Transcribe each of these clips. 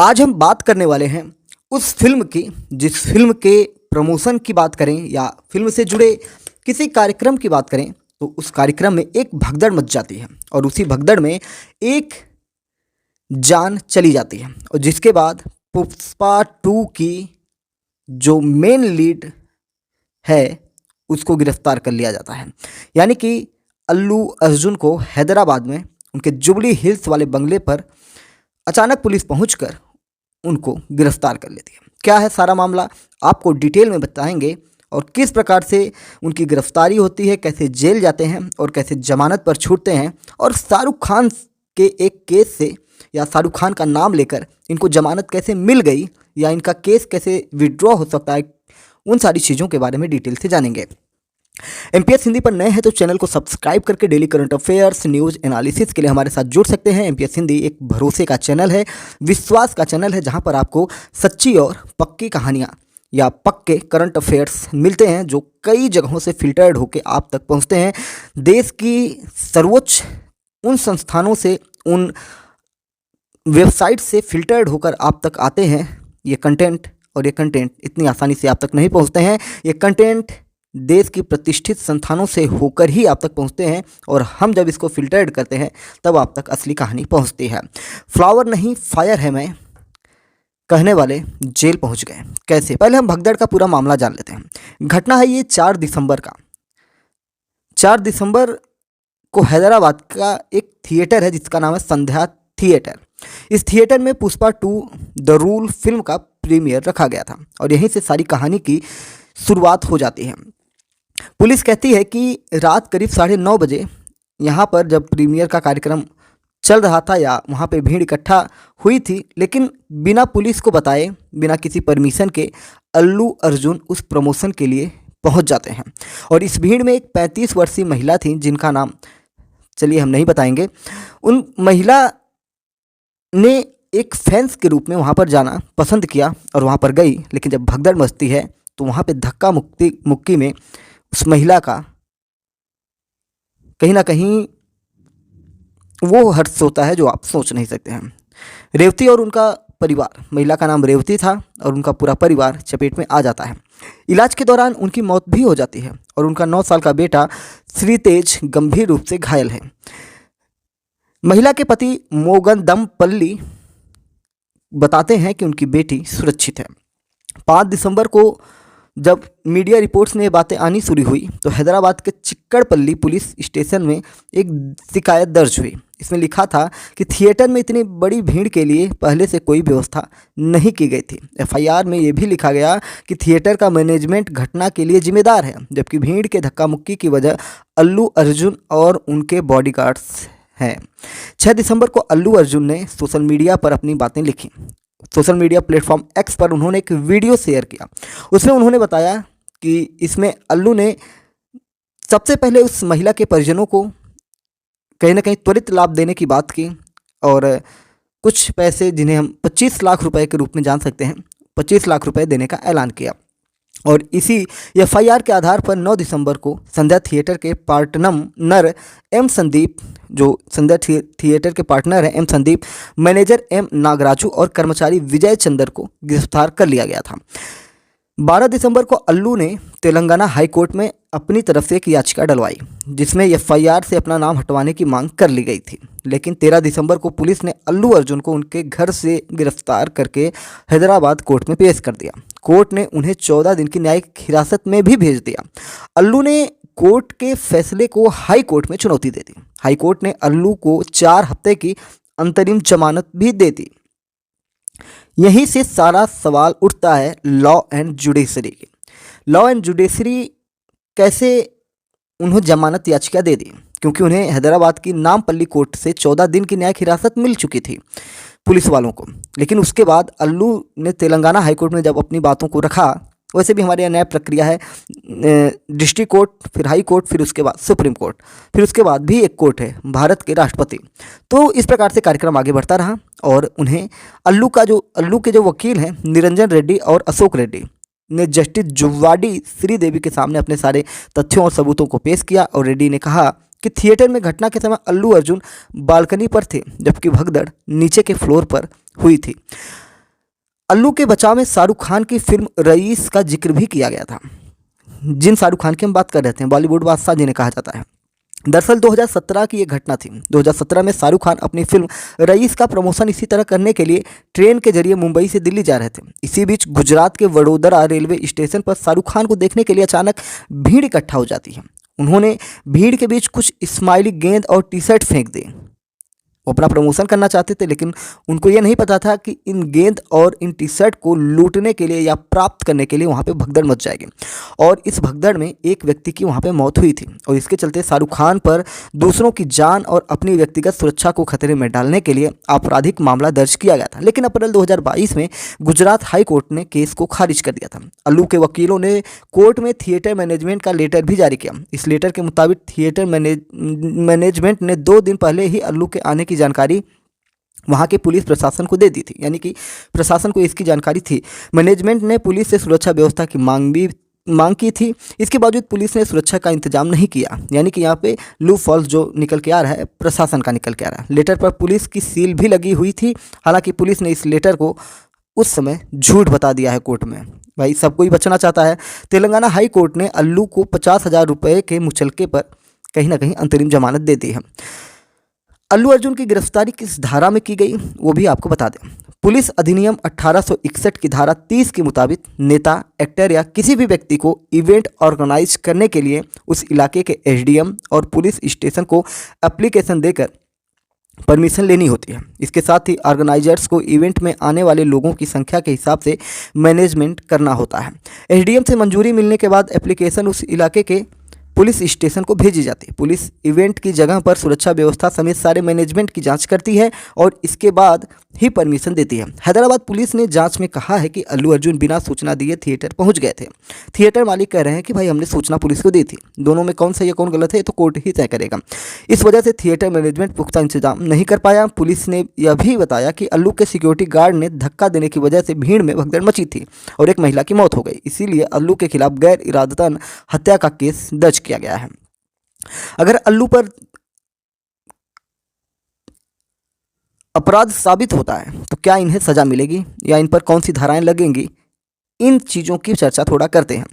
आज हम बात करने वाले हैं उस फिल्म की जिस फिल्म के प्रमोशन की बात करें या फिल्म से जुड़े किसी कार्यक्रम की बात करें तो उस कार्यक्रम में एक भगदड़ मच जाती है और उसी भगदड़ में एक जान चली जाती है और जिसके बाद पुष्पा 2 की जो मेन लीड है उसको गिरफ्तार कर लिया जाता है। यानी कि अल्लू अर्जुन को हैदराबाद में उनके जुबली हिल्स वाले बंगले पर अचानक पुलिस पहुंचकर उनको गिरफ्तार कर लेती है। क्या है सारा मामला आपको डिटेल में बताएंगे और किस प्रकार से उनकी गिरफ्तारी होती है, कैसे जेल जाते हैं और कैसे जमानत पर छूटते हैं और शाहरुख खान के एक केस से या शाहरुख खान का नाम लेकर इनको जमानत कैसे मिल गई या इनका केस कैसे विड्रॉ हो सकता है, उन सारी चीज़ों के बारे में डिटेल से जानेंगे। एमपीएस हिंदी पर नए हैं तो चैनल को सब्सक्राइब करके daily current affairs news analysis के लिए हमारे साथ जुड़ सकते हैं। एमपीएस हिंदी एक भरोसे का चैनल है, विश्वास का चैनल है, जहां पर आपको सच्ची और पक्की कहानियां या पक्के करंट अफेयर्स मिलते हैं जो कई जगहों से फिल्टर्ड होकर आप तक पहुंचते हैं। देश की सर्वोच्च उन संस्थानों से, उन वेबसाइट से फिल्टर्ड होकर आप तक आते हैं ये कंटेंट, और ये कंटेंट इतनी आसानी से आप तक नहीं पहुंचते हैं। ये कंटेंट देश की प्रतिष्ठित संस्थानों से होकर ही आप तक पहुंचते हैं और हम जब इसको फिल्टर्ड करते हैं तब आप तक असली कहानी पहुंचती है। फ्लावर नहीं फायर है मैं कहने वाले जेल पहुंच गए। कैसे? पहले हम भगदड़ का पूरा मामला जान लेते हैं। घटना है ये 4 दिसंबर का। 4 दिसंबर को हैदराबाद का एक थिएटर है जिसका नाम है संध्या थिएटर। इस थिएटर में पुष्पा 2 द रूल फिल्म का प्रीमियर रखा गया था और यहीं से सारी कहानी की शुरुआत हो जाती है। पुलिस कहती है कि रात करीब 9:30 बजे यहाँ पर जब प्रीमियर का कार्यक्रम चल रहा था या वहाँ पे भीड़ इकट्ठा हुई थी, लेकिन बिना पुलिस को बताए, बिना किसी परमिशन के अल्लू अर्जुन उस प्रमोशन के लिए पहुँच जाते हैं। और इस भीड़ में एक 35 वर्षीय महिला थी जिनका नाम चलिए हम नहीं बताएंगे। उन महिला ने एक फैंस के रूप में वहाँ पर जाना पसंद किया और वहाँ पर गई, लेकिन जब भगदड़ मचती है तो वहाँ पे धक्का मुक्की में उस महिला का कहीं ना कहीं वो हर्ष होता है जो आप सोच नहीं सकते हैं। रेवती और उनका परिवार, महिला का नाम रेवती था और उनका पूरा परिवार चपेट में आ जाता है। इलाज के दौरान उनकी मौत भी हो जाती है और उनका 9 साल का बेटा श्रीतेज गंभीर रूप से घायल है। महिला के पति मोगंदमपल्ली बताते हैं कि उनकी बेटी सुरक्षित है। 5 दिसंबर को जब मीडिया रिपोर्ट्स में ये बातें आनी शुरू हुई तो हैदराबाद के चिक्कड़पल्ली पुलिस स्टेशन में एक शिकायत दर्ज हुई। इसमें लिखा था कि थिएटर में इतनी बड़ी भीड़ के लिए पहले से कोई व्यवस्था नहीं की गई थी। एफआईआर में ये भी लिखा गया कि थिएटर का मैनेजमेंट घटना के लिए जिम्मेदार है, जबकि भीड़ के धक्का मुक्की की वजह अल्लू अर्जुन और उनके बॉडीगार्ड्स हैं। 6 दिसंबर को अल्लू अर्जुन ने सोशल मीडिया पर अपनी बातें लिखी। सोशल मीडिया प्लेटफॉर्म एक्स पर उन्होंने एक वीडियो शेयर किया। उसमें उन्होंने बताया कि इसमें अल्लू ने सबसे पहले उस महिला के परिजनों को कहीं ना कहीं त्वरित लाभ देने की बात की और कुछ पैसे, जिन्हें हम 25 लाख रुपए के रूप में जान सकते हैं, 25 लाख रुपए देने का ऐलान किया। और इसी एफआईआर के आधार पर 9 दिसंबर को संध्या थिएटर के पार्टनर एम संदीप, जो संध्या थिएटर के पार्टनर हैं M Sandeep, manager M Nagaraju और कर्मचारी विजय चंदर को गिरफ्तार कर लिया गया था। 12 दिसंबर को अल्लू ने तेलंगाना हाई कोर्ट में अपनी तरफ से एक याचिका डलवाई जिसमें एफआईआर से अपना नाम हटवाने की मांग कर ली गई थी, लेकिन 13 दिसंबर को पुलिस ने अल्लू अर्जुन को उनके घर से गिरफ्तार करके हैदराबाद कोर्ट में पेश कर दिया। कोर्ट ने उन्हें 14 दिन की न्यायिक हिरासत में भी भेज दिया। अल्लू ने कोर्ट के फैसले को हाई कोर्ट में चुनौती दे दी। हाई कोर्ट ने अल्लू को 4 हफ्ते की अंतरिम जमानत भी दे दी। यहीं से सारा सवाल उठता है लॉ एंड जुडिशरी की। लॉ एंड जुडिशरी कैसे उन्हें जमानत याचिका दे दी, क्योंकि उन्हें हैदराबाद की नामपल्ली कोर्ट से 14 दिन की न्यायिक हिरासत मिल चुकी थी पुलिस वालों को। लेकिन उसके बाद अल्लू ने तेलंगाना हाईकोर्ट में जब अपनी बातों को रखा, वैसे भी हमारे यहाँ न्याय प्रक्रिया है, डिस्ट्रिक्ट कोर्ट, फिर हाई कोर्ट, फिर उसके बाद सुप्रीम कोर्ट, फिर उसके बाद भी एक कोर्ट है भारत के राष्ट्रपति। तो इस प्रकार से कार्यक्रम आगे बढ़ता रहा और उन्हें अल्लू के जो वकील हैं निरंजन रेड्डी और अशोक रेड्डी ने जस्टिस जुव्वाडी श्रीदेवी के सामने अपने सारे तथ्यों और सबूतों को पेश किया और रेड्डी ने कहा कि थिएटर में घटना के समय अल्लू अर्जुन बालकनी पर थे जबकि भगदड़ नीचे के फ्लोर पर हुई थी। अल्लू के बचाव में शाहरुख खान की फिल्म रईस का जिक्र भी किया गया था। जिन शाहरुख खान की हम बात कर रहे थे, बॉलीवुड बादशाह जिन्हें कहा जाता है। दरअसल 2017 की ये घटना थी। 2017 में शाहरुख खान अपनी फिल्म रईस का प्रमोशन इसी तरह करने के लिए ट्रेन के जरिए मुंबई से दिल्ली जा रहे थे। इसी बीच गुजरात के वडोदरा रेलवे स्टेशन पर शाहरुख खान को देखने के लिए अचानक भीड़ इकट्ठा हो जाती है। उन्होंने भीड़ के बीच कुछ स्माइली गेंद और टी शर्ट फेंक दी। वो अपना प्रमोशन करना चाहते थे, लेकिन उनको ये नहीं पता था कि इन गेंद और इन टी शर्ट को लूटने के लिए या प्राप्त करने के लिए वहाँ पे भगदड़ मच जाएगी। और इस भगदड़ में एक व्यक्ति की वहाँ पे मौत हुई थी और इसके चलते शाहरुख खान पर दूसरों की जान और अपनी व्यक्तिगत सुरक्षा को खतरे में डालने के लिए आपराधिक मामला दर्ज किया गया था। लेकिन अप्रैल 2022 में गुजरात हाई कोर्ट ने केस को खारिज कर दिया था। अल्लू के वकीलों ने कोर्ट में थिएटर मैनेजमेंट का लेटर भी जारी किया। इस लेटर के मुताबिक थिएटर मैनेजमेंट ने 2 दिन पहले ही अल्लू के आने की जानकारी वहाँ के पुलिस प्रशासन को दे दी थी, यानी कि प्रशासन को इसकी जानकारी थी। मैनेजमेंट ने पुलिस से सुरक्षा व्यवस्था की मांग की थी। इसके बावजूद पुलिस ने सुरक्षा का इंतजाम नहीं किया, यानी कि यहाँ पे लूप फॉल्स जो निकल के आ रहा है प्रशासन का निकल के आ रहा है। लेटर पर पुलिस की सील भी लगी हुई थी। हालांकि पुलिस ने इस लेटर को उस समय झूठ बता दिया है कोर्ट में। भाई सब कोई बचना चाहता है। तेलंगाना हाई कोर्ट ने अल्लू को 50,000 रुपये के मुचलके पर कहीं ना कहीं अंतरिम जमानत दे दी है। अल्लू अर्जुन की गिरफ्तारी किस धारा में की गई वो भी आपको बता दें। पुलिस अधिनियम 1861 की धारा 30 के मुताबिक नेता, एक्टर या किसी भी व्यक्ति को इवेंट ऑर्गेनाइज करने के लिए उस इलाके के एसडीएम और पुलिस स्टेशन को एप्लीकेशन देकर परमिशन लेनी होती है। इसके साथ ही ऑर्गेनाइजर्स को इवेंट में आने वाले लोगों की संख्या के हिसाब से मैनेजमेंट करना होता है। एसडीएम से मंजूरी मिलने के बाद एप्लीकेशन उस इलाके के पुलिस स्टेशन को भेजी जाती है। पुलिस इवेंट की जगह पर सुरक्षा व्यवस्था समेत सारे मैनेजमेंट की जांच करती है और इसके बाद ही परमिशन देती है। हैदराबाद पुलिस ने जांच में कहा है कि अल्लू अर्जुन बिना सूचना दिए थिएटर पहुंच गए थे। थिएटर मालिक कह रहे हैं कि भाई हमने सूचना पुलिस को दी थी। दोनों में कौन सही है कौन गलत है तो कोर्ट ही तय करेगा। इस वजह से थिएटर मैनेजमेंट पुख्ता इंतजाम नहीं कर पाया। पुलिस ने यह भी बताया कि अल्लू के सिक्योरिटी गार्ड ने धक्का देने की वजह से भीड़ में भगदड़ मची थी और एक महिला की मौत हो गई। इसीलिए अल्लू के खिलाफ गैर इरादतन हत्या का केस दर्ज किया गया है। अगर अल्लू पर अपराध साबित होता है तो क्या इन्हें सजा मिलेगी या इन पर कौन सी धाराएं लगेंगी, इन चीज़ों की चर्चा थोड़ा करते हैं।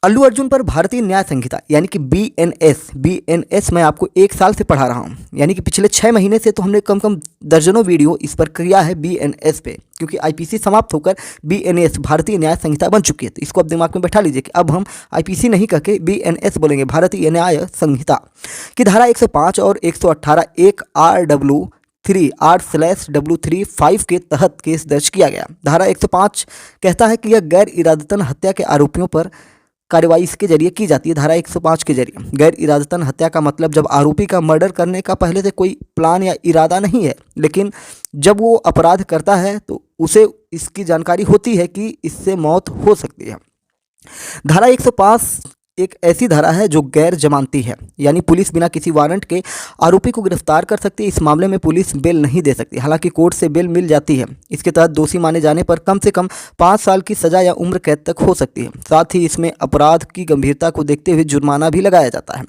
अल्लू अर्जुन पर भारतीय न्याय संहिता यानी कि बीएनएस मैं आपको 1 साल से पढ़ा रहा हूँ, यानी कि पिछले 6 महीने से तो हमने कम कम दर्जनों वीडियो इस पर किया है बीएनएस पे, क्योंकि आईपीसी समाप्त होकर बीएनएस भारतीय न्याय संहिता बन चुकी है। तो इसको अब दिमाग में बैठा लीजिए कि अब हम आईपीसी नहीं कह के बीएनएस बोलेंगे, भारतीय न्याय संहिता की धारा 105 और 118 एक R/W35 के तहत केस दर्ज किया गया। धारा 105 कहता है कि यह गैर इरादतन हत्या के आरोपियों पर कार्रवाई इसके जरिए की जाती है। धारा 105 के जरिए गैर इरादतन हत्या का मतलब जब आरोपी का मर्डर करने का पहले से कोई प्लान या इरादा नहीं है, लेकिन जब वो अपराध करता है तो उसे इसकी जानकारी होती है कि इससे मौत हो सकती है। धारा 105 एक ऐसी धारा है जो गैर जमानती है, यानी पुलिस बिना किसी वारंट के आरोपी को गिरफ्तार कर सकती है। इस मामले में पुलिस बेल नहीं दे सकती, हालांकि कोर्ट से बेल मिल जाती है। इसके तहत दोषी माने जाने पर कम से कम 5 साल की सजा या उम्र कैद तक हो सकती है। साथ ही इसमें अपराध की गंभीरता को देखते हुए जुर्माना भी लगाया जाता है।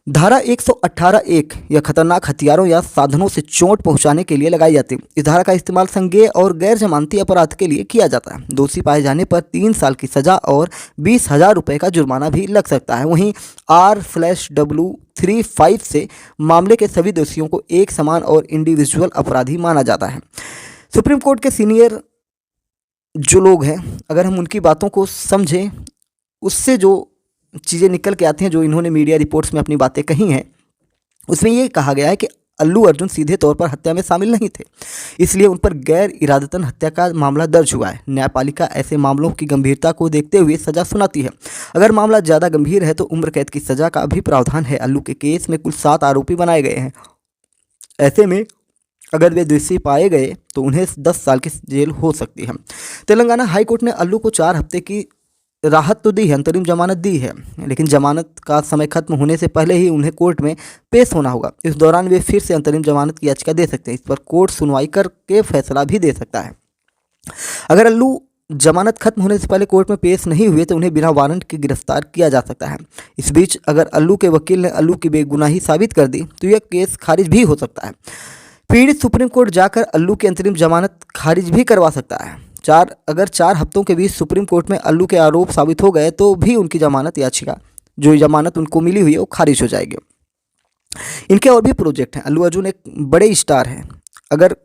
धारा 118(1) यह खतरनाक हथियारों या साधनों से चोट पहुंचाने के लिए लगाई जाती है। इस धारा का इस्तेमाल संज्ञेय और गैर जमानती अपराध के लिए किया जाता है। दोषी पाए जाने पर 3 साल की सजा और 20,000 रुपये का जुर्माना भी लग सकता है। वहीं R/W35 से मामले के सभी दोषियों को एक समान और इंडिविजुअल अपराधी माना जाता है। सुप्रीम कोर्ट के सीनियर जो लोग हैं, अगर हम उनकी बातों को समझें, उससे जो चीज़ें निकल के आती हैं, जो इन्होंने मीडिया रिपोर्ट्स में अपनी बातें कही हैं, उसमें ये कहा गया है कि अल्लू अर्जुन सीधे तौर पर हत्या में शामिल नहीं थे, इसलिए उन पर गैर इरादतन हत्या का मामला दर्ज हुआ है। न्यायपालिका ऐसे मामलों की गंभीरता को देखते हुए सजा सुनाती है। अगर मामला ज़्यादा गंभीर है तो उम्र कैद की सजा का भी प्रावधान है। अल्लू के केस में कुल 7 आरोपी बनाए गए हैं। ऐसे में अगर वे दोषी पाए गए तो उन्हें 10 साल की जेल हो सकती है। तेलंगाना हाईकोर्ट ने अल्लू को 4 हफ्ते की राहत तो दी है, अंतरिम जमानत दी है, लेकिन जमानत का समय खत्म होने से पहले ही उन्हें कोर्ट में पेश होना होगा। इस दौरान वे फिर से अंतरिम जमानत की याचिका दे सकते हैं। इस पर कोर्ट सुनवाई करके फैसला भी दे सकता है। अगर अल्लू जमानत खत्म होने से पहले कोर्ट में पेश नहीं हुए तो उन्हें बिना वारंट के गिरफ्तार किया जा सकता है। इस बीच अगर अल्लू के वकील ने अल्लू की बेगुनाही साबित कर दी तो यह केस खारिज भी हो सकता है। पीड़ित सुप्रीम कोर्ट जाकर अल्लू की अंतरिम जमानत खारिज भी करवा सकता है। अगर 4 हफ्तों के बीच सुप्रीम कोर्ट में अल्लू के आरोप साबित हो गए तो भी उनकी जमानत याचिका, जो जमानत उनको मिली हुई है, वो खारिज हो जाएगी। इनके और भी प्रोजेक्ट हैं। अल्लू अर्जुन एक बड़े स्टार हैं। अगर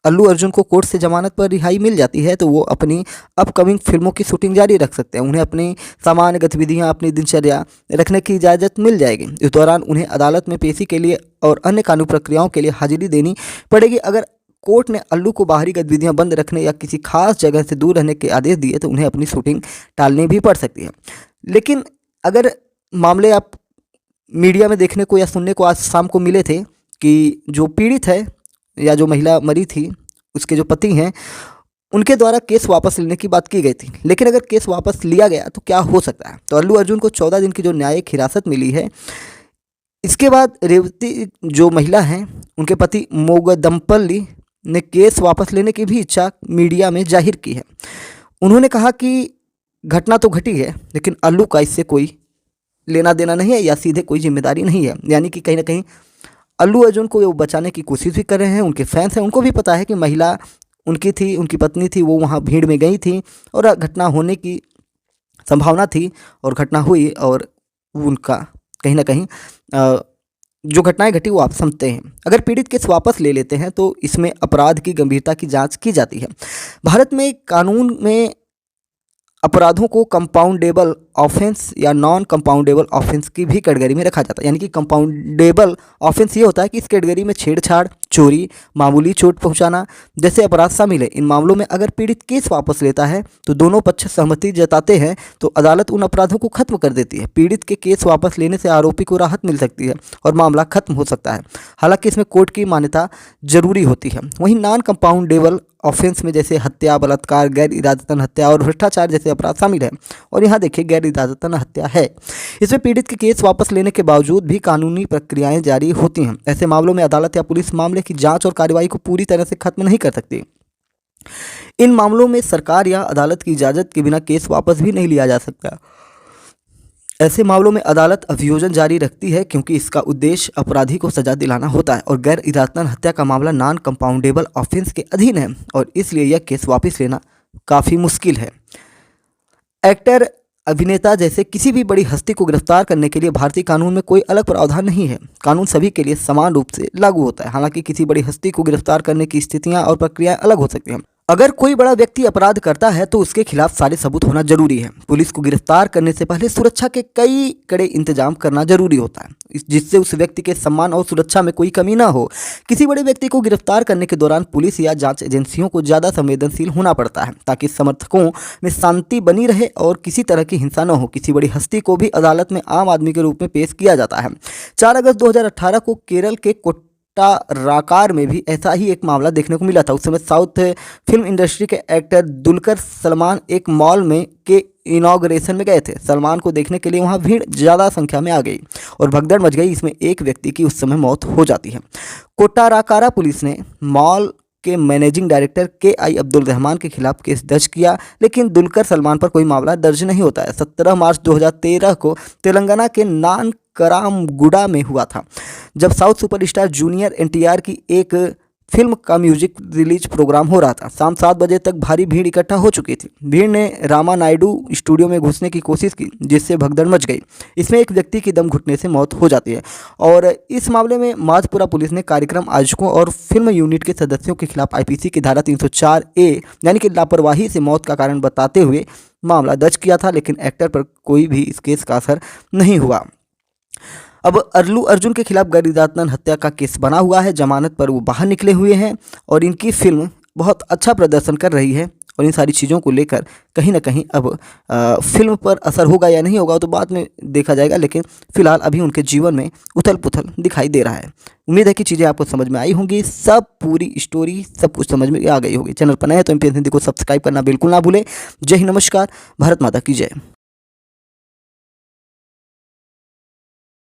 अल्लू अर्जुन को कोर्ट से जमानत पर रिहाई मिल जाती है तो वो अपनी अपकमिंग फिल्मों की शूटिंग जारी रख सकते हैं। उन्हें अपनी सामान्य गतिविधियां, अपनी दिनचर्या रखने की इजाज़त मिल जाएगी। इस दौरान उन्हें अदालत में पेशी के लिए और अन्य कानूनी प्रक्रियाओं के लिए हाजिरी देनी पड़ेगी। अगर कोर्ट ने अल्लू को बाहरी गतिविधियां बंद रखने या किसी खास जगह से दूर रहने के आदेश दिए तो उन्हें अपनी शूटिंग टालनी भी पड़ सकती है। लेकिन अगर मामले आप मीडिया में देखने को या सुनने को आज शाम को मिले थे कि जो पीड़ित है या जो महिला मरी थी, उसके जो पति हैं, उनके द्वारा केस वापस लेने की बात की गई थी। लेकिन अगर केस वापस लिया गया तो क्या हो सकता है? तो अल्लू अर्जुन को 14 दिन की जो न्यायिक हिरासत मिली है, इसके बाद रेवती जो महिला हैं, उनके पति मोगदम्पल्ली ने केस वापस लेने की भी इच्छा मीडिया में जाहिर की है। उन्होंने कहा कि घटना तो घटी है लेकिन अल्लू का इससे कोई लेना देना नहीं है या सीधे कोई जिम्मेदारी नहीं है। यानी कि कहीं ना कहीं अल्लू अर्जुन को वो बचाने की कोशिश भी कर रहे हैं। उनके फैंस हैं, उनको भी पता है कि महिला उनकी थी, उनकी पत्नी थी, वो वहाँ भीड़ में गई थी और घटना होने की संभावना थी और घटना हुई और उनका कहीं ना कहीं जो घटनाएं घटी वो आप समझते हैं। अगर पीड़ित केस वापस ले लेते हैं तो इसमें अपराध की गंभीरता की जांच की जाती है। भारत में कानून में अपराधों को कंपाउंडेबल ऑफेंस या नॉन कंपाउंडेबल ऑफेंस की भी कैटेगरी में रखा जाता है। यानी कि कंपाउंडेबल ऑफेंस ये होता है कि इस कैटेगरी में छेड़छाड़, चोरी, मामूली चोट पहुंचाना जैसे अपराध शामिल है। इन मामलों में अगर पीड़ित केस वापस लेता है तो दोनों पक्ष सहमति जताते हैं तो अदालत उन अपराधों को खत्म कर देती है। पीड़ित के केस वापस लेने से आरोपी को राहत मिल सकती है और मामला खत्म हो सकता है। हालांकि इसमें कोर्ट की मान्यता जरूरी होती है। वहीं नॉन कंपाउंडेबल ऑफेंस में जैसे हत्या, बलात्कार, गैर इरादतन हत्या और भ्रष्टाचार जैसे अपराध शामिल है। और यहाँ देखिए गैर इरादतन हत्या है। इसमें पीड़ित के केस वापस लेने के बावजूद भी कानूनी प्रक्रियाएं जारी होती हैं। ऐसे मामलों में अदालत या पुलिस मामले की जांच और कार्रवाई को पूरी तरह से खत्म नहीं कर सकती। इन मामलों में सरकार या अदालत की इजाज़त के बिना केस वापस भी नहीं लिया जा सकता। ऐसे मामलों में अदालत अभियोजन जारी रखती है क्योंकि इसका उद्देश्य अपराधी को सजा दिलाना होता है। और गैर इरादतन हत्या का मामला नॉन कंपाउंडेबल ऑफेंस के अधीन है और इसलिए यह केस वापस लेना काफ़ी मुश्किल है। एक्टर, अभिनेता जैसे किसी भी बड़ी हस्ती को गिरफ्तार करने के लिए भारतीय कानून में कोई अलग प्रावधान नहीं है। कानून सभी के लिए समान रूप से लागू होता है। हालांकि किसी बड़ी हस्ती को गिरफ्तार करने की स्थितियां और प्रक्रियाएं अलग हो सकती हैं। अगर कोई बड़ा व्यक्ति अपराध करता है तो उसके खिलाफ सारे सबूत होना जरूरी है। पुलिस को गिरफ्तार करने से पहले सुरक्षा के कई कड़े इंतजाम करना जरूरी होता है जिससे उस व्यक्ति के सम्मान और सुरक्षा में कोई कमी ना हो। किसी बड़े व्यक्ति को गिरफ्तार करने के दौरान पुलिस या जांच एजेंसियों को ज़्यादा संवेदनशील होना पड़ता है ताकि समर्थकों में शांति बनी रहे और किसी तरह की हिंसा न हो। किसी बड़ी हस्ती को भी अदालत में आम आदमी के रूप में पेश किया जाता है। 4 अगस्त 2018 को केरल के कोट्टाराकार में भी ऐसा ही एक मामला देखने को मिला था। उस समय साउथ फिल्म इंडस्ट्री के एक्टर दुलकर सलमान एक मॉल में के इनॉग्रेशन में गए थे। सलमान को देखने के लिए वहां भीड़ ज़्यादा संख्या में आ गई और भगदड़ मच गई। इसमें एक व्यक्ति की उस समय मौत हो जाती है। कोट्टाराकारा पुलिस ने मॉल के managing director KI Abdul Rahman के खिलाफ केस दर्ज किया लेकिन दुलकर सलमान पर कोई मामला दर्ज नहीं होता है। 17 मार्च 2013 को तेलंगाना के नानकरामगुड़ा में हुआ था जब साउथ सुपरस्टार जूनियर NTR की एक फिल्म का म्यूजिक रिलीज प्रोग्राम हो रहा था। शाम 7 बजे तक भारी भीड़ इकट्ठा हो चुकी थी। भीड़ ने रामा नायडू स्टूडियो में घुसने की कोशिश की जिससे भगदड़ मच गई। इसमें एक व्यक्ति की दम घुटने से मौत हो जाती है और इस मामले में माजपुरा पुलिस ने कार्यक्रम आयोजकों और फिल्म यूनिट के सदस्यों के खिलाफ IPC की धारा 304A यानी कि लापरवाही से मौत का कारण बताते हुए मामला दर्ज किया था। लेकिन एक्टर पर कोई भी इस केस का असर नहीं हुआ। अब अल्लू अर्जुन के खिलाफ गैर इरादतन हत्या का केस बना हुआ है। जमानत पर वो बाहर निकले हुए हैं और इनकी फिल्म बहुत अच्छा प्रदर्शन कर रही है और इन सारी चीज़ों को लेकर कहीं ना कहीं अब फिल्म पर असर होगा या नहीं होगा तो बाद में देखा जाएगा। लेकिन फिलहाल अभी उनके जीवन में उथल पुथल दिखाई दे रहा है। उम्मीद है कि चीज़ें आपको समझ में आई होंगी। सब पूरी स्टोरी सब कुछ समझ में आ गई होगी। चैनल पर नए हैं तो MPN हिंदी को सब्सक्राइब करना बिल्कुल ना भूलें। जय हिंद, नमस्कार, भारत माता की जय।